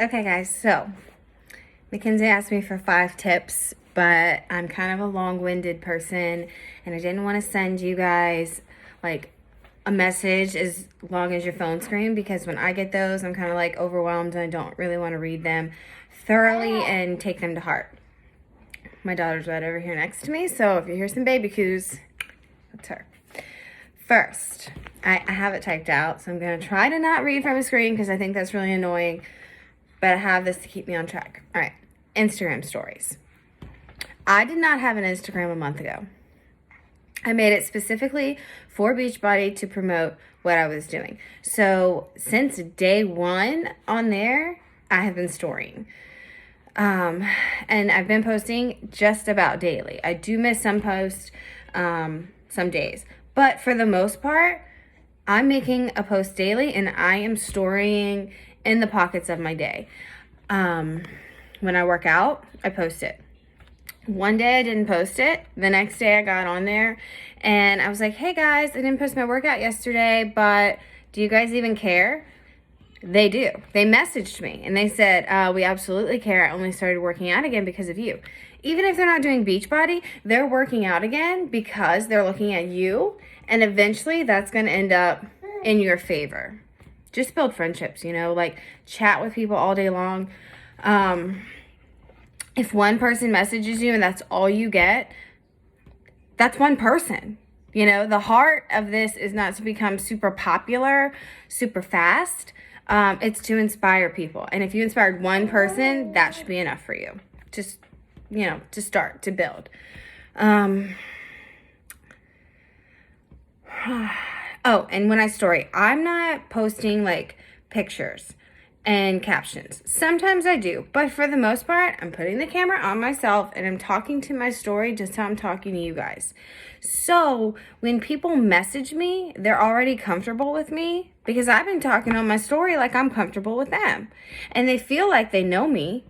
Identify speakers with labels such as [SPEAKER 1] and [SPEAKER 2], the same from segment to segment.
[SPEAKER 1] Okay, guys, so Mackenzie asked me for 5 tips, but I'm kind of a long-winded person, and I didn't want to send you guys like a message as long as your phone screen, because when I get those, I'm kind of like overwhelmed and I don't really want to read them thoroughly and take them to heart. My daughter's right over here next to me, so if you hear some baby coos, that's her. First, I have it typed out, so I'm going to try to not read from a screen because I think that's really annoying, but I have this to keep me on track. All right, Instagram stories. I did not have an Instagram a month ago. I made it specifically for Beachbody to promote what I was doing. So since day one on there, I have been storying. And I've been posting just about daily. I do miss some posts, some days. But for the most part, I'm making a post daily and I am storying in the pockets of my day. When I work out, I post it. One day I didn't post it. The next day I got on there and I was like, hey guys, I didn't post my workout yesterday, but do you guys even care? They do. They messaged me and they said, we absolutely care. I only started working out again because of you. Even if they're not doing Beachbody, they're working out again because they're looking at you, and eventually that's going to end up in your favor. Just build friendships, like chat with people all day long. If one person messages you and that's all you get, that's one person. The heart of this is not to become super popular, super fast. It's to inspire people. And if you inspired one person, that should be enough for you. Just, to start, to build. Oh, and when I story, I'm not posting like pictures and captions. Sometimes I do, but for the most part, I'm putting the camera on myself and I'm talking to my story just how I'm talking to you guys. So when people message me, they're already comfortable with me because I've been talking on my story like I'm comfortable with them. And they feel like they know me,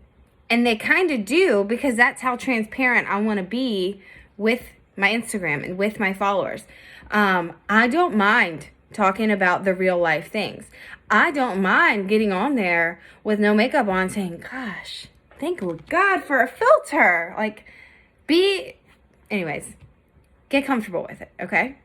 [SPEAKER 1] and they kind of do because that's how transparent I want to be with my Instagram and with my followers. I don't mind talking about the real life things. I don't mind getting on there with no makeup on saying, gosh, thank God for a filter. Anyways, get comfortable with it, okay?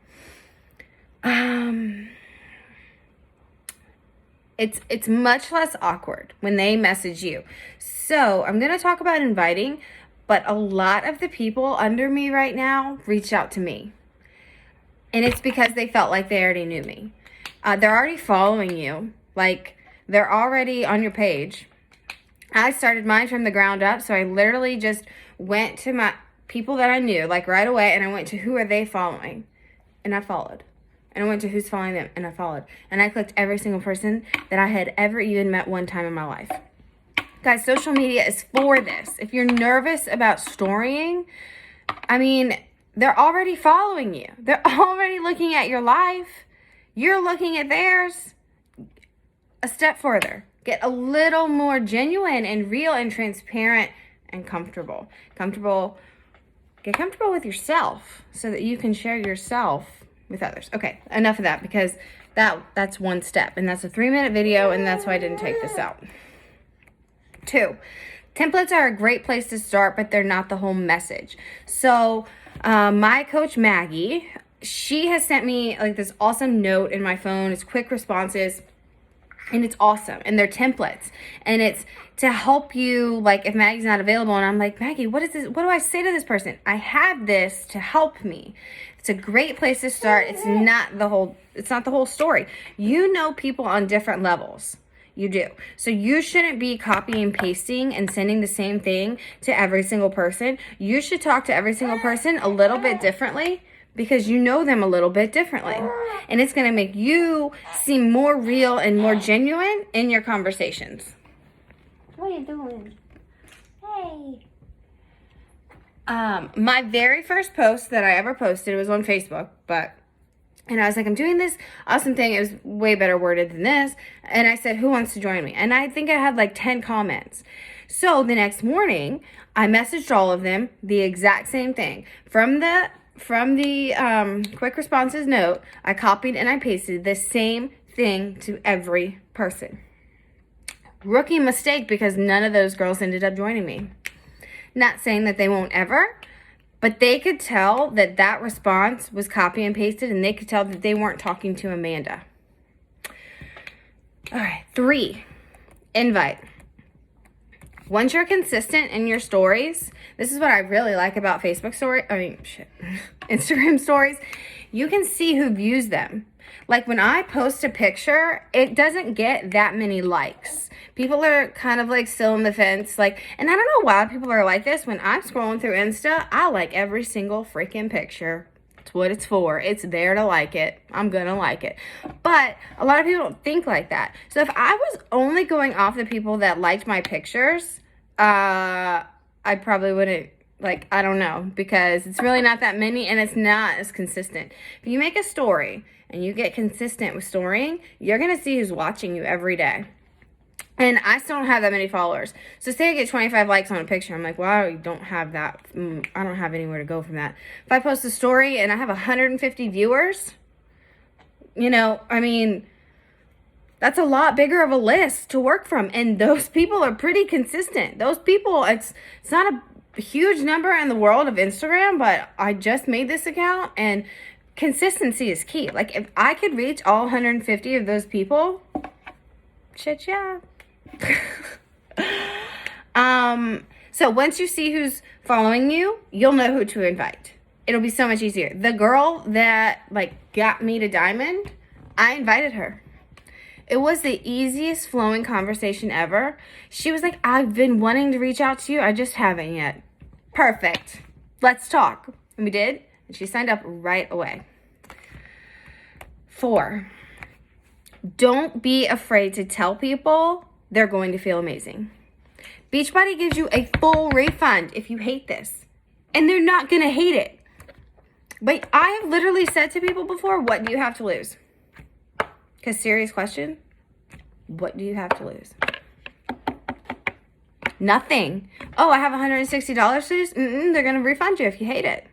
[SPEAKER 1] It's much less awkward when they message you. So I'm going to talk about inviting, but a lot of the people under me right now reached out to me. And it's because they felt like they already knew me. They're already following you. They're already on your page. I started mine from the ground up, so I literally just went to my people that I knew, right away, and I went to who are they following, and I followed. And I went to who's following them, and I followed. And I clicked every single person that I had ever even met one time in my life. Guys, social media is for this. If you're nervous about storying, they're already following you. They're already looking at your life. You're looking at theirs. A step further. Get a little more genuine and real and transparent and comfortable. Get comfortable with yourself so that you can share yourself with others. Okay, enough of that because that's one step. And that's a 3-minute video, and that's why I didn't take this out. 2, templates are a great place to start, but they're not the whole message. So my coach Maggie, she has sent me this awesome note in my phone. It's quick responses and it's awesome, and they're templates, and it's to help you, if Maggie's not available and I'm like, Maggie, what is this? What do I say to this person? I have this to help me. It's a great place to start. It's not the whole story. People on different levels. You do. So you shouldn't be copying and pasting and sending the same thing to every single person. You should talk to every single person a little bit differently because you know them a little bit differently. And it's going to make you seem more real and more genuine in your conversations.
[SPEAKER 2] What are you doing? Hey.
[SPEAKER 1] My very first post that I ever posted was on Facebook, and I was like, I'm doing this awesome thing. It was way better worded than this. And I said, who wants to join me? And I think I had 10 comments. So the next morning, I messaged all of them the exact same thing. From the quick responses note, I copied and I pasted the same thing to every person. Rookie mistake, because none of those girls ended up joining me. Not saying that they won't ever, but they could tell that that response was copy and pasted, and they could tell that they weren't talking to Amanda. All right, 3, invite. Once you're consistent in your stories, this is what I really like about Instagram stories. You can see who views them. Like when I post a picture, it doesn't get that many likes. People are kind of like still on the fence. Like, and I don't know why people are like this. When I'm scrolling through Insta, I like every single freaking picture. It's what it's for. It's there to like it. I'm gonna like it. But a lot of people don't think like that. So if I was only going off the people that liked my pictures, I probably wouldn't, like, I don't know, because it's really not that many and it's not as consistent. If you make a story and you get consistent with storying, you're gonna see who's watching you every day. And I still don't have that many followers. So say I get 25 likes on a picture. I'm like, wow, you don't have that. I don't have anywhere to go from that. If I post a story and I have 150 viewers, you know, I mean, that's a lot bigger of a list to work from. And those people are pretty consistent. Those people, it's not a huge number in the world of Instagram, but I just made this account and consistency is key. Like if I could reach all 150 of those people, shit, yeah. So once you see who's following you, you'll know who to invite. It'll be so much easier. The girl that like got me to Diamond, I invited her. It was the easiest flowing conversation ever. She was like, I've been wanting to reach out to you. I just haven't yet. Perfect. Let's talk. And we did. And she signed up right away. 4, don't be afraid to tell people they're going to feel amazing. Beachbody gives you a full refund if you hate this. And they're not going to hate it. But I have literally said to people before, what do you have to lose? Because serious question, what do you have to lose? Nothing. Oh, I have $160 to lose? They're going to refund you if you hate it.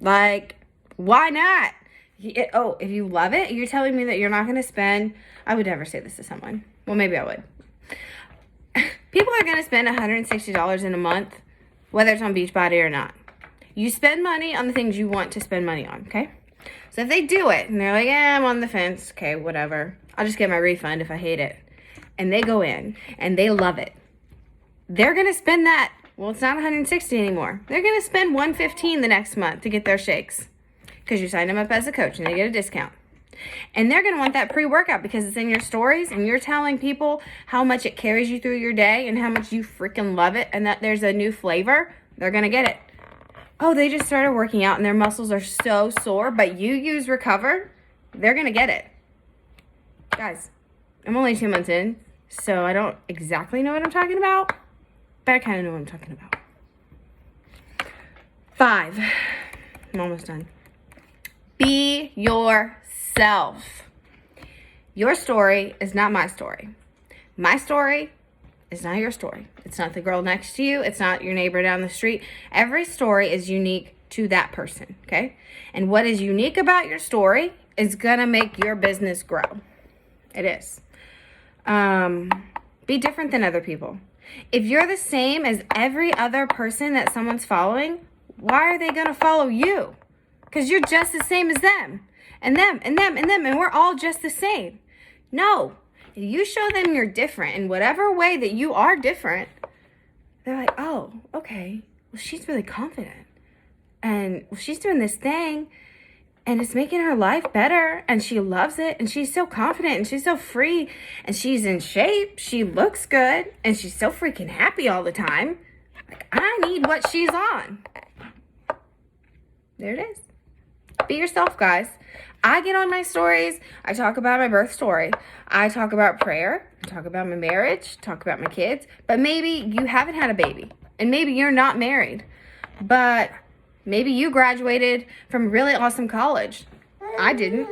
[SPEAKER 1] Like, why not? If you love it, you're telling me that you're not going to spend, I would never say this to someone. Well, maybe I would. People are going to spend $160 in a month, whether it's on Beachbody or not. You spend money on the things you want to spend money on, okay? So if they do it, and they're like, I'm on the fence, okay, whatever. I'll just get my refund if I hate it. And they go in, and they love it. They're going to spend that, well, it's not $160 anymore. They're going to spend $115 the next month to get their shakes. Because you signed them up as a coach and they get a discount. And they're going to want that pre-workout because it's in your stories and you're telling people how much it carries you through your day and how much you freaking love it and that there's a new flavor. They're going to get it. Oh, they just started working out and their muscles are so sore, but you use Recover. They're going to get it. Guys, I'm only 2 months in, so I don't exactly know what I'm talking about, but I kind of know what I'm talking about. 5. I'm almost done. Be yourself. Your story is not my story. My story is not your story. It's not the girl next to you. It's not your neighbor down the street. Every story is unique to that person, okay? And what is unique about your story is going to make your business grow. It is. Be different than other people. If you're the same as every other person that someone's following, why are they going to follow you? Because you're just the same as them. And them, and them, and them, and we're all just the same. No. If you show them you're different in whatever way that you are different, they're like, oh, okay. Well, she's really confident. And well, she's doing this thing, and it's making her life better, and she loves it, and she's so confident, and she's so free, and she's in shape, she looks good, and she's so freaking happy all the time. Like, I need what she's on. There it is. Be yourself, guys. I get on my stories. I talk about my birth story. I talk about prayer. I talk about my marriage. Talk about my kids. But maybe you haven't had a baby. And maybe you're not married. But maybe you graduated from a really awesome college. I didn't.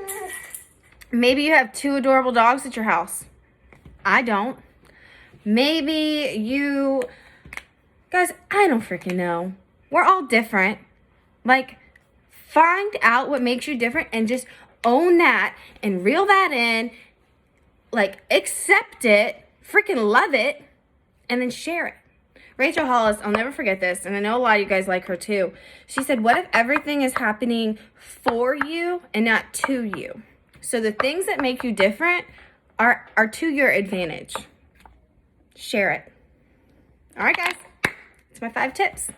[SPEAKER 1] Maybe you have 2 adorable dogs at your house. I don't. Maybe you... Guys, I don't freaking know. We're all different. Like... Find out what makes you different and just own that and reel that in Like, accept it, freaking love it, and then share it. Rachel Hollis, I'll never forget this, and I know a lot of you guys like her too. She said, what if everything is happening for you and not to you? So the things that make you different are to your advantage. Share it. All right, guys. It's my 5 tips.